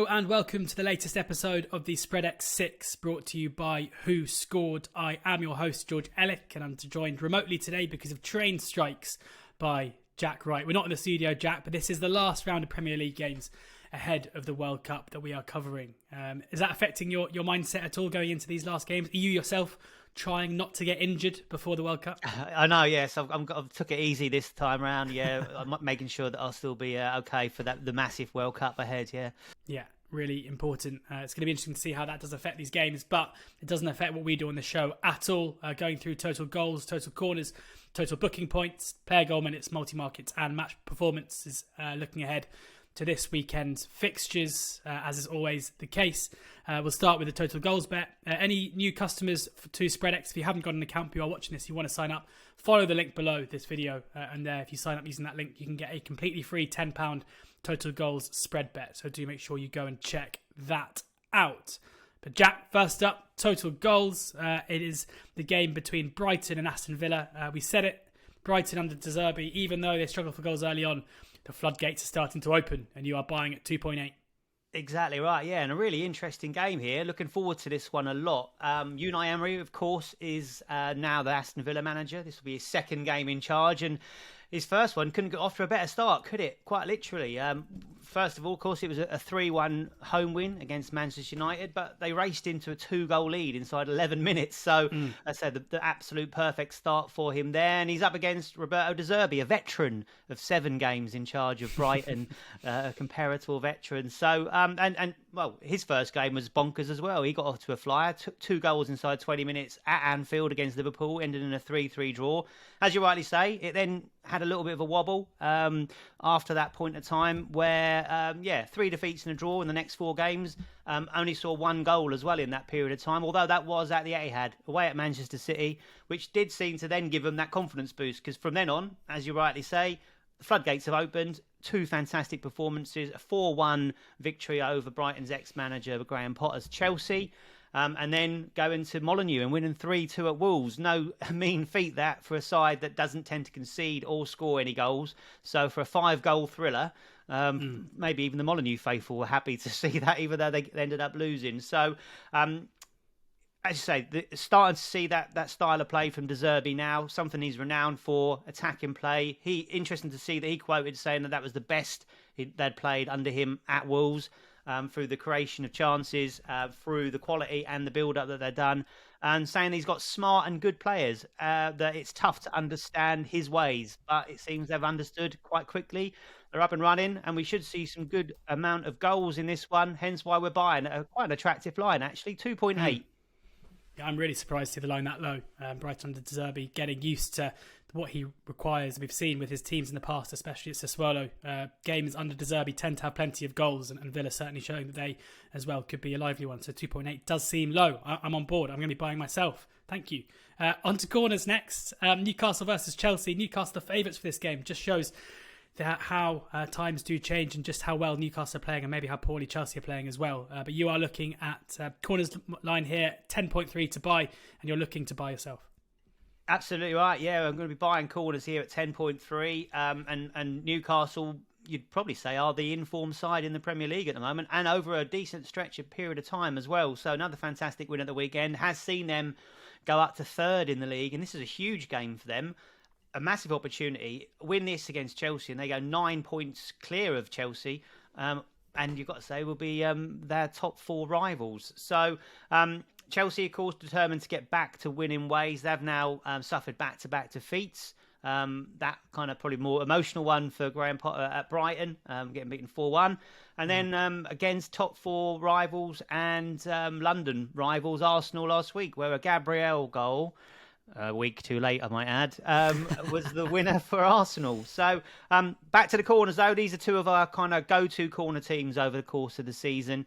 Hello and welcome to the latest episode of the Spreadex Six, brought to you by Who Scored. I am your host, George Elek, and I'm joined remotely today because of train strikes by Jack Wright. We're not in the studio, Jack, but this is the last round of Premier League games ahead of the World Cup that we are covering. Is that affecting your mindset at all going into these last games? Are you yourself trying not to get injured before the World Cup? I know, yes. I've took it easy this time around. Yeah, I'm making sure that I'll still be okay for the massive World Cup ahead. Yeah, really important. It's going to be interesting to see how that does affect these games, but it doesn't affect what we do on the show at all. Going through total goals, total corners, total booking points, player goal minutes, multi-markets, and match performances. Looking ahead to this weekend's fixtures, as is always the case. We'll start with the total goals bet. Any new customers to Spreadex, if you haven't got an account but you are watching this, you want to sign up, follow the link below this video, and there, if you sign up using that link, you can get a completely free £10 total goals spread bet. So do make sure you go and check that out. But Jack, first up, total goals. It is the game between Brighton and Aston Villa. We said it, Brighton under De Zerbi, even though they struggled for goals early on, the floodgates are starting to open and you are buying at 2.8. Exactly right, yeah, and a really interesting game here. Looking forward to this one a lot. Unai Emery, of course, is now the Aston Villa manager. This will be his second game in charge, and his first one couldn't get off to a better start, could it? Quite literally. First of all, of course, it was a 3-1 home win against Manchester United, but they raced into a 2-goal lead inside 11 minutes. So, I said, the absolute perfect start for him there. And he's up against Roberto De Zerbi, a veteran of 7 games in charge of Brighton, a comparator veteran. So, well, his first game was bonkers as well. He got off to a flyer, took 2 goals inside 20 minutes at Anfield against Liverpool, ended in a 3-3 draw. As you rightly say, it then had a little bit of a wobble after that point of time where, 3 defeats and a draw in the next 4 games. Only saw 1 goal as well in that period of time, although that was at the Etihad, away at Manchester City, which did seem to then give them that confidence boost, because from then on, as you rightly say, the floodgates have opened. 2 fantastic performances, a 4-1 victory over Brighton's ex-manager Graham Potter's Chelsea. And then going to Molineux and winning 3-2 at Wolves. No mean feat that for a side that doesn't tend to concede or score any goals. So for a 5-goal thriller, maybe even the Molineux faithful were happy to see that, even though they ended up losing. So, as you say, starting to see that style of play from De Zerbi now, something he's renowned for, attacking play. Interesting to see that he quoted saying that was the best they'd played under him at Wolves. Through the creation of chances, through the quality and the build-up that they've done, and saying he's got smart and good players, that it's tough to understand his ways, but it seems they've understood quite quickly. They're up and running, and we should see some good amount of goals in this one, hence why we're buying quite an attractive line, actually, 2.8. Yeah, I'm really surprised to see the line that low. Brighton under De Zerbi getting used to what he requires. We've seen with his teams in the past, especially at Sassuolo, games under De Zerbi tend to have plenty of goals, and Villa certainly showing that they as well could be a lively one. So 2.8 does seem low. I'm on board. I'm going to be buying myself. Thank you. On to corners next. Newcastle versus Chelsea. Newcastle the favourites for this game. Just shows how times do change and just how well Newcastle are playing and maybe how poorly Chelsea are playing as well. But you are looking at corners line here, 10.3 to buy, and you're looking to buy yourself. Absolutely right. Yeah, I'm going to be buying corners here at 10.3. And Newcastle, you'd probably say, are the informed side in the Premier League at the moment, and over a decent stretch of period of time as well. So another fantastic win at the weekend has seen them go up to 3rd in the league, and this is a huge game for them. A massive opportunity. Win this against Chelsea, and they go 9 points clear of Chelsea. And you've got to say, will be their top 4 rivals. So Chelsea, of course, determined to get back to winning ways. They've now suffered back-to-back defeats. That kind of probably more emotional one for Graham Potter at Brighton, getting beaten 4-1. And then against top 4 rivals and London rivals, Arsenal last week, where a Gabriel goal, a week too late, I might add, was the winner for Arsenal. So back to the corners, though. These are 2 of our kind of go-to corner teams over the course of the season.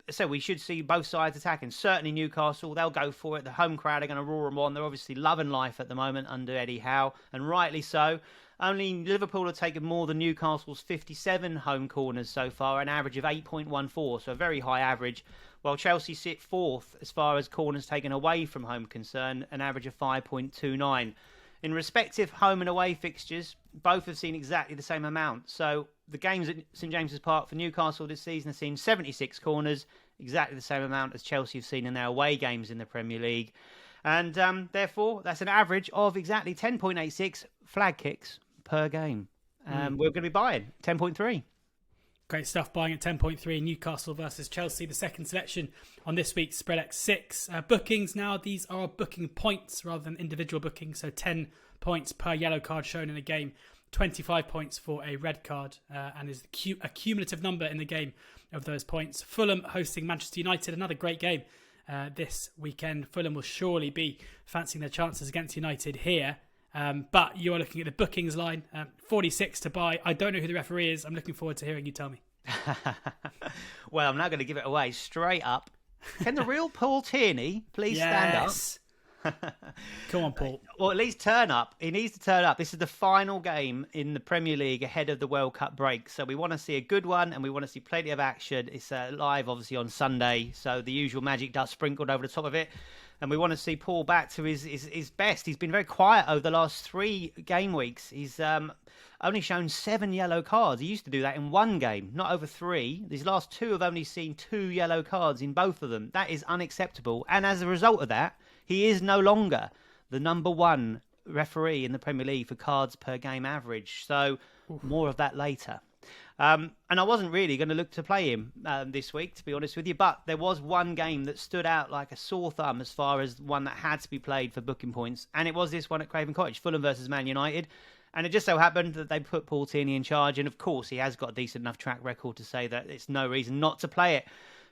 So we should see both sides attacking. Certainly Newcastle, they'll go for it. The home crowd are going to roar them on. They're obviously loving life at the moment under Eddie Howe, and rightly so. Only Liverpool have taken more than Newcastle's 57 home corners so far, an average of 8.14, so a very high average, while Chelsea sit 4th as far as corners taken away from home concern, an average of 5.29. In respective home and away fixtures, both have seen exactly the same amount. So the games at St James's Park for Newcastle this season have seen 76 corners, exactly the same amount as Chelsea have seen in their away games in the Premier League. And therefore, that's an average of exactly 10.86 flag kicks per game. We're going to be buying 10.3. Great stuff, buying at 10.3, Newcastle versus Chelsea, the second selection on this week's Spreadex Six. Bookings now, these are booking points rather than individual bookings, so 10 points per yellow card shown in a game, 25 points for a red card, and is a cumulative number in the game of those points. Fulham hosting Manchester United, another great game this weekend. Fulham will surely be fancying their chances against United here. But you are looking at the bookings line, 46 to buy. I don't know who the referee is. I'm looking forward to hearing you tell me. Well, I'm now going to give it away straight up. Can the real Paul Tierney please stand up? Come on, Paul. Or at least turn up. He needs to turn up. This is the final game in the Premier League ahead of the World Cup break. So we want to see a good one and we want to see plenty of action. It's live, obviously, on Sunday. So the usual magic dust sprinkled over the top of it. And we want to see Paul back to his best. He's been very quiet over the last 3 game weeks. He's only shown 7 yellow cards. He used to do that in 1 game, not over 3. These last 2 have only seen 2 yellow cards in both of them. That is unacceptable. And as a result of that, he is no longer the number 1 referee in the Premier League for cards per game average. So more of that later. And I wasn't really going to look to play him this week, to be honest with you. But there was one game that stood out like a sore thumb as far as one that had to be played for booking points. And it was this one at Craven Cottage, Fulham versus Man United. And it just so happened that they put Paul Tierney in charge. And of course, he has got a decent enough track record to say that it's no reason not to play it.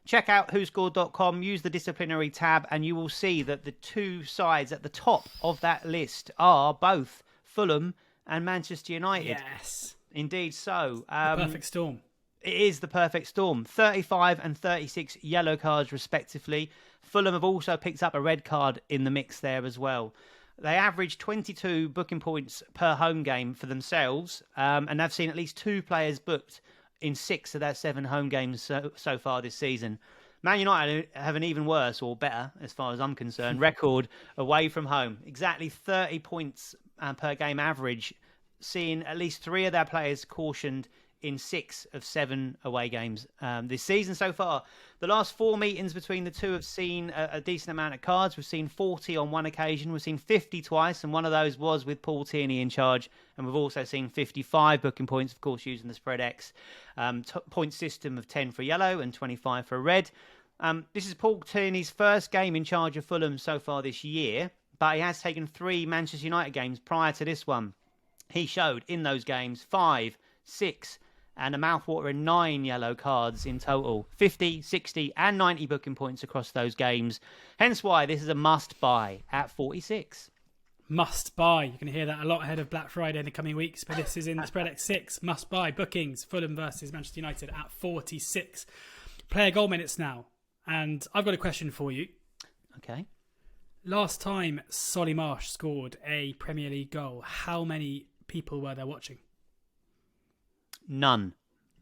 Check out WhoScored.com, use the disciplinary tab, and you will see that the 2 sides at the top of that list are both Fulham and Manchester United. Yes. Indeed so. The perfect storm. It is the perfect storm. 35 and 36 yellow cards, respectively. Fulham have also picked up a red card in the mix there as well. They average 22 booking points per home game for themselves, and they've seen at least 2 players booked in 6 of their 7 home games so far this season. Man United have an even worse, or better, as far as I'm concerned, record away from home. Exactly 30 points per game average, seeing at least 3 of their players cautioned in 6 of 7 away games this season so far. The last 4 meetings between the 2 have seen a decent amount of cards. We've seen 40 on one occasion. We've seen 50 twice, and one of those was with Paul Tierney in charge. And we've also seen 55 booking points, of course, using the Spreadex point system of 10 for yellow and 25 for red. This is Paul Tierney's first game in charge of Fulham so far this year, but he has taken 3 Manchester United games prior to this one. He showed in those games 5, 6, and a mouthwatering 9 yellow cards in total. 50, 60, and 90 booking points across those games. Hence why this is a must-buy at 46. Must-buy. You're going to hear that a lot ahead of Black Friday in the coming weeks, but this is in the Spreadex 6. Must-buy. Bookings. Fulham versus Manchester United at 46. Player goal minutes now. And I've got a question for you. Okay. Last time Solly Marsh scored a Premier League goal, how many people were there watching? None.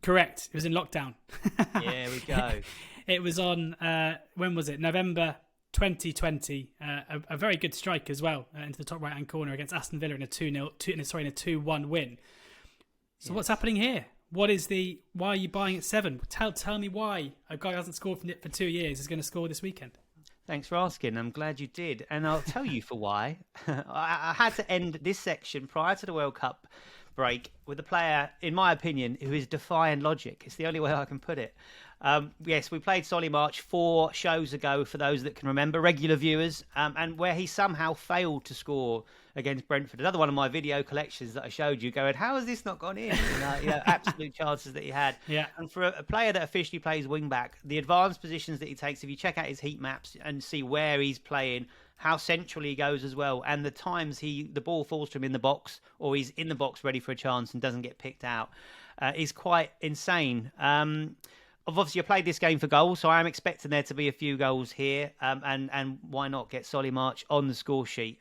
Correct. It was in lockdown. There we go. It was on, when was it? November 2020. A very good strike as well into the top right-hand corner against Aston Villa in a 2-1 win. So What's happening here? Why are you buying at 7? Tell me why a guy who hasn't scored from it for 2 years is going to score this weekend. Thanks for asking. I'm glad you did. And I'll tell you for why. I had to end this section prior to the World Cup break with a player, in my opinion, who is defying logic. It's the only way I can put it. Yes, we played Solly March 4 shows ago, for those that can remember, regular viewers, and where he somehow failed to score against Brentford. Another one of my video collections that I showed you, going, how has this not gone in? Absolute chances that he had. Yeah. And for a player that officially plays wing-back, the advanced positions that he takes, if you check out his heat maps and see where he's playing, how central he goes as well, and the times the ball falls to him in the box, or he's in the box ready for a chance and doesn't get picked out, is quite insane. Obviously, I played this game for goals, so I am expecting there to be a few goals here, and why not get Solly March on the score sheet.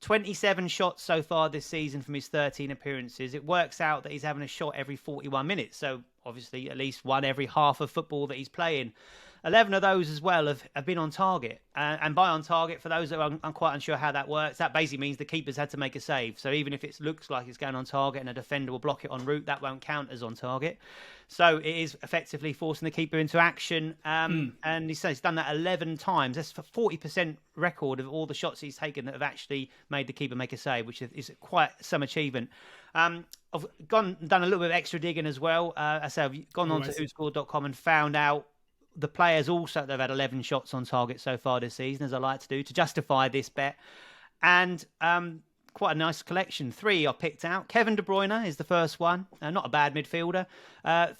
27 shots so far this season from his 13 appearances. It works out that he's having a shot every 41 minutes, so obviously at least one every half of football that he's playing. 11 of those as well have been on target. And by on target, for those that are I'm quite unsure how that works, that basically means the keeper's had to make a save. So even if it looks like it's going on target and a defender will block it en route, that won't count as on target. So it is effectively forcing the keeper into action. And he says he's done that 11 times. That's for 40% record of all the shots he's taken that have actually made the keeper make a save, which is quite some achievement. I've done a little bit of extra digging as well. I say I've gone on to WhoScored.com and found out the players also they've had 11 shots on target so far this season, as I like to do, to justify this bet. And quite a nice collection. 3 I picked out. Kevin De Bruyne is the first one. Not a bad midfielder.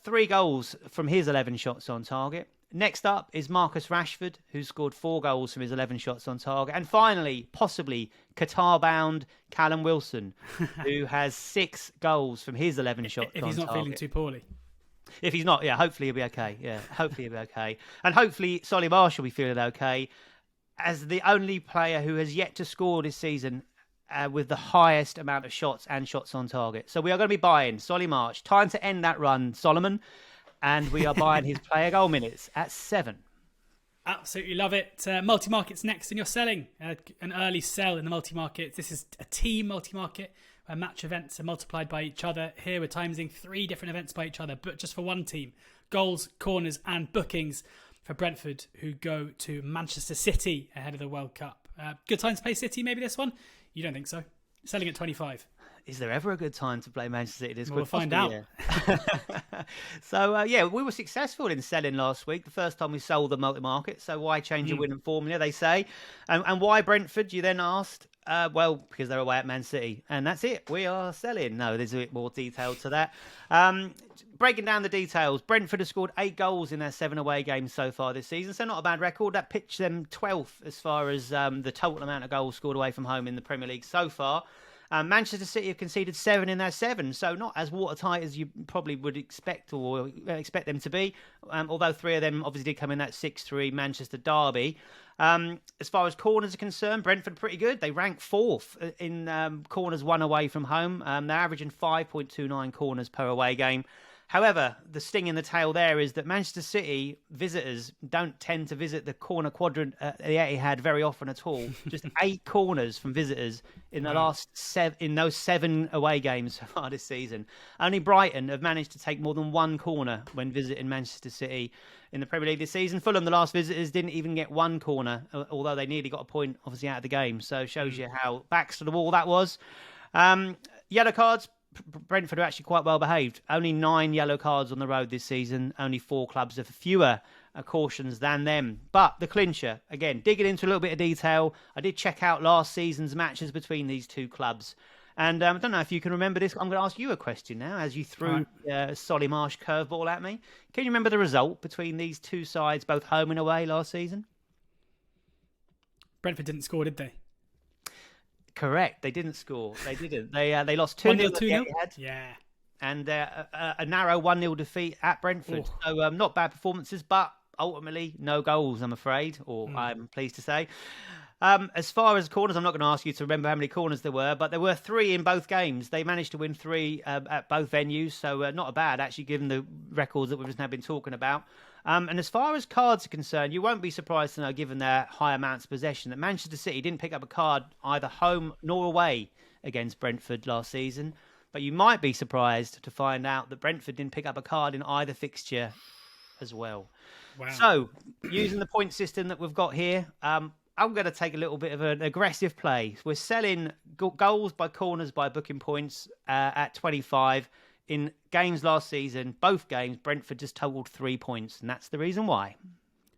3 goals from his 11 shots on target. Next up is Marcus Rashford, who scored 4 goals from his 11 shots on target. And finally, possibly Qatar-bound Callum Wilson, who has 6 goals from his 11 shots on target. If he's not feeling too poorly. If he's not, hopefully he'll be okay. Yeah, hopefully he'll be okay. And hopefully Solly Marsh will be feeling okay as the only player who has yet to score this season with the highest amount of shots and shots on target. So we are going to be buying Solly Marsh. Time to end that run, Solomon. And we are buying his player goal minutes at 7. Absolutely love it. Multi-markets next, and you're selling an early sell in the multi-markets. This is a team multi-market where match events are multiplied by each other. Here we're timesing 3 different events by each other, but just for one team. Goals, corners and bookings for Brentford, who go to Manchester City ahead of the World Cup. Good time to play City, maybe this one? You don't think so? Selling at 25. Is there ever a good time to play Manchester City this quick? We'll find out. So, we were successful in selling last week. The first time we sold the multi-market. So why change a winning formula, they say. And why Brentford, you then asked? Well, because they're away at Man City. And that's it. We are selling. No, there's a bit more detail to that. Breaking down the details, Brentford have scored 8 goals in their 7 away games so far this season. So not a bad record. That pitched them 12th as far as the total amount of goals scored away from home in the Premier League so far. Manchester City have conceded 7 in their 7, so not as watertight as you probably would expect or expect them to be, although 3 of them obviously did come in that 6-3 Manchester derby. As far as corners are concerned, Brentford pretty good. They rank 4th in corners won away from home. They're averaging 5.29 corners per away game. However, the sting in the tail there is that Manchester City visitors don't tend to visit the corner quadrant at the Etihad very often at all. Just 8 corners from visitors in the last in those 7 away games so far this season. Only Brighton have managed to take more than 1 corner when visiting Manchester City in the Premier League this season. Fulham, the last visitors, didn't even get 1 corner, although they nearly got a point, obviously, out of the game. So it shows you how backs to the wall that was. Yellow cards. Brentford are actually quite well behaved. Only 9 yellow cards on the road this season. Only 4 clubs have fewer cautions than them. But the clincher, again, digging into a little bit of detail, I did check out last season's matches between these 2 clubs. And I don't know if you can remember this. I'm going to ask you a question now as you threw Solly Marsh curveball at me. Can you remember the result between these 2 sides, both home and away last season? Brentford didn't score, did they? Correct. They didn't score. They didn't. They lost 2-0. 2-0? Yeah. And a narrow 1-0 defeat at Brentford. Ooh. So not bad performances, but ultimately no goals, I'm afraid, or I'm pleased to say. As far as corners, I'm not going to ask you to remember how many corners there were, but there were 3 in both games. They managed to win 3 at both venues, so not bad, actually, given the records that we've just now been talking about. And as far as cards are concerned, you won't be surprised to know, given their high amounts of possession, that Manchester City didn't pick up a card either home nor away against Brentford last season. But you might be surprised to find out that Brentford didn't pick up a card in either fixture as well. Wow. So, using the point system that we've got here, I'm going to take a little bit of an aggressive play. We're selling goals by corners by booking points at 25. In games last season, both games, Brentford just totaled 3 points, and that's the reason why.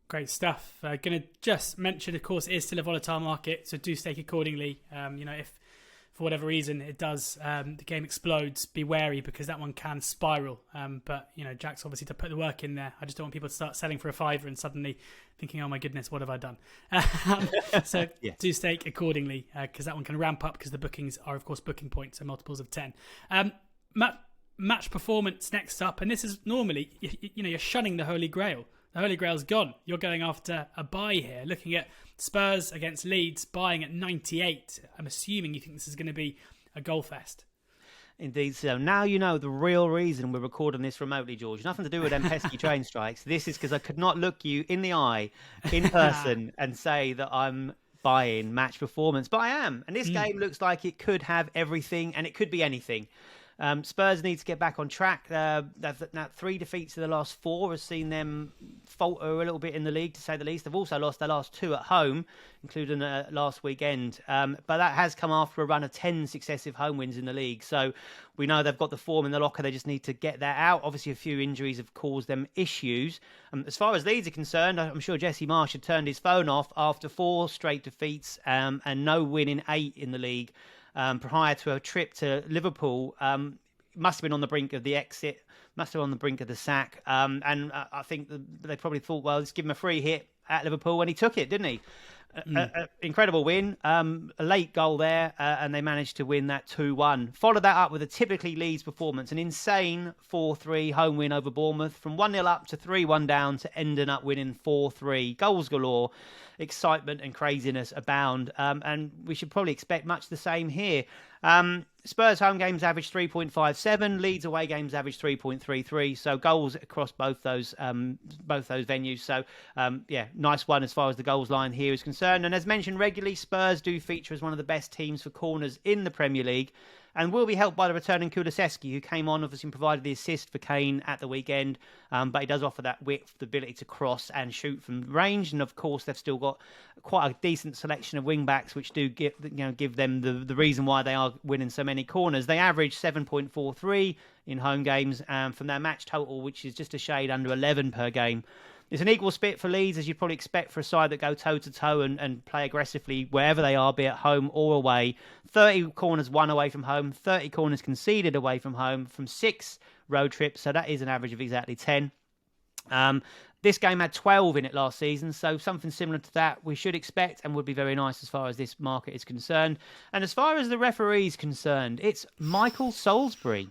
Great stuff. Going to just mention, of course, it is still a volatile market, so do stake accordingly. If for whatever reason it does, the game explodes, be wary because that one can spiral. But Jack's obviously to put the work in there. I just don't want people to start selling for a £5 and suddenly thinking, "Oh my goodness, what have I done?" So do stake accordingly because that one can ramp up because the bookings are, of course, booking points, so multiples of 10. Match performance next up, and this is normally, you're shunning the Holy Grail. The Holy Grail's gone. You're going after a buy here, looking at Spurs against Leeds, buying at 98. I'm assuming you think this is going to be a goal fest. Indeed so. Now you know the real reason we're recording this remotely, George. Nothing to do with them pesky train strikes. This is because I could not look you in the eye in person and say that I'm buying match performance, but I am. And this game looks like it could have everything, and it could be anything. Spurs need to get back on track. That 3 defeats in the last 4 has seen them falter a little bit in the league, to say the least. They've also lost their last 2 at home, including last weekend. But that has come after a run of 10 successive home wins in the league. So we know they've got the form in the locker. They just need to get that out. Obviously, a few injuries have caused them issues. As far as Leeds are concerned, I'm sure Jesse Marsh had turned his phone off after 4 straight defeats and no win in 8 in the league. Prior to a trip to Liverpool, must have been on the brink of the exit, must have been on the brink of the sack. And I think they probably thought, well, let's give him a free hit at Liverpool, and he took it, didn't he? Incredible win, a late goal there, and they managed to win that 2-1. Followed that up with a typically Leeds performance, an insane 4-3 home win over Bournemouth, from 1-0 up to 3-1 down to ending up winning 4-3. Goals galore, excitement and craziness abound, and we should probably expect much the same here. Spurs home games average 3.57, Leeds away games average 3.33, so goals across both those venues. So nice one as far as the goals line here is concerned. And as mentioned regularly, Spurs do feature as one of the best teams for corners in the Premier League, and will be helped by the returning Kulusevski, who came on, obviously provided the assist for Kane at the weekend, but he does offer that width, the ability to cross and shoot from range. And of course, they've still got quite a decent selection of wing backs, which do give them the reason why they are winning so many corners. They average 7.43 in home games from their match total, which is just a shade under 11 per game. It's an equal split for Leeds, as you'd probably expect for a side that go toe-to-toe and play aggressively wherever they are, be it home or away. 30 corners won away from home, 30 corners conceded away from home from 6 road trips, so that is an average of exactly 10. This game had 12 in it last season, so something similar to that we should expect and would be very nice as far as this market is concerned. And as far as the referee is concerned, it's Michael Salisbury.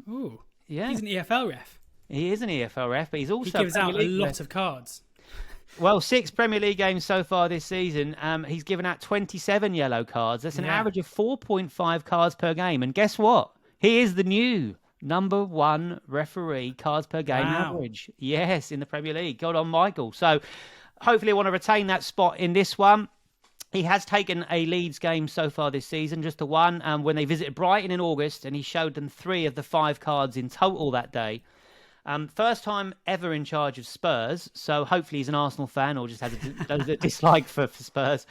Ooh, yeah, he's an EFL ref. He is an EFL ref, but he's also... He gives out a lot of cards. Well, 6 Premier League games so far this season. He's given out 27 yellow cards. That's an average of 4.5 cards per game. And guess what? He is the new number 1 referee cards per game average. Yes, in the Premier League. God on Michael. So hopefully I want to retain that spot in this one. He has taken a Leeds game so far this season, just the one, when they visited Brighton in August, and he showed them 3 of the 5 cards in total that day. First time ever in charge of Spurs, so hopefully he's an Arsenal fan or just has a dislike for Spurs.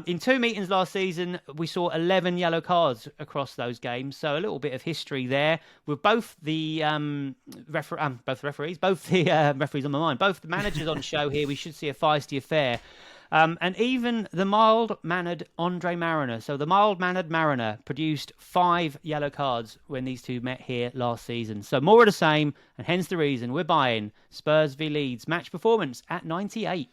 In 2 meetings last season, we saw 11 yellow cards across those games, so a little bit of history there with both the referees on my mind, both the managers on show here. We should see a feisty affair. And even the mild-mannered Andre Mariner. So the mild-mannered Mariner produced 5 yellow cards when these two met here last season. So more of the same, and hence the reason we're buying Spurs v Leeds match performance at 98.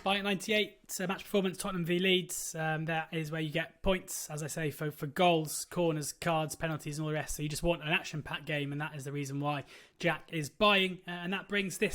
Buying at 98, match performance, Tottenham v Leeds. That is where you get points, as I say, for goals, corners, cards, penalties, and all the rest. So you just want an action-packed game, and that is the reason why Jack is buying. And that brings the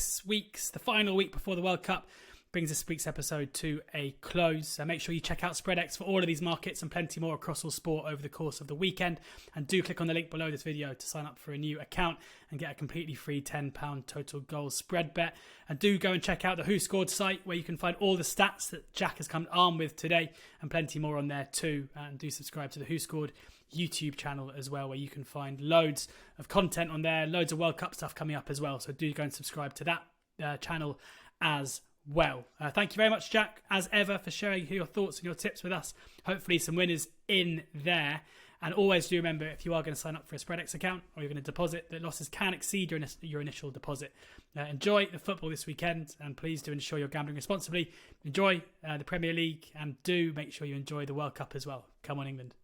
final week before the World Cup, brings this week's episode to a close. So make sure you check out Spreadex for all of these markets and plenty more across all sport over the course of the weekend. And do click on the link below this video to sign up for a new account and get a completely free £10 total goal spread bet. And do go and check out the Who Scored site, where you can find all the stats that Jack has come armed with today and plenty more on there too. And do subscribe to the Who Scored YouTube channel as well, where you can find loads of content on there, loads of World Cup stuff coming up as well. So do go and subscribe to that channel as well. Thank you very much, Jack, as ever, for sharing your thoughts and your tips with us. Hopefully some winners in there. And always do remember, if you are going to sign up for a Spreadex account or you're going to deposit, that losses can exceed your initial deposit. Enjoy the football this weekend, and please do ensure you're gambling responsibly. Enjoy the Premier League, and do make sure you enjoy the World Cup as well. Come on, England.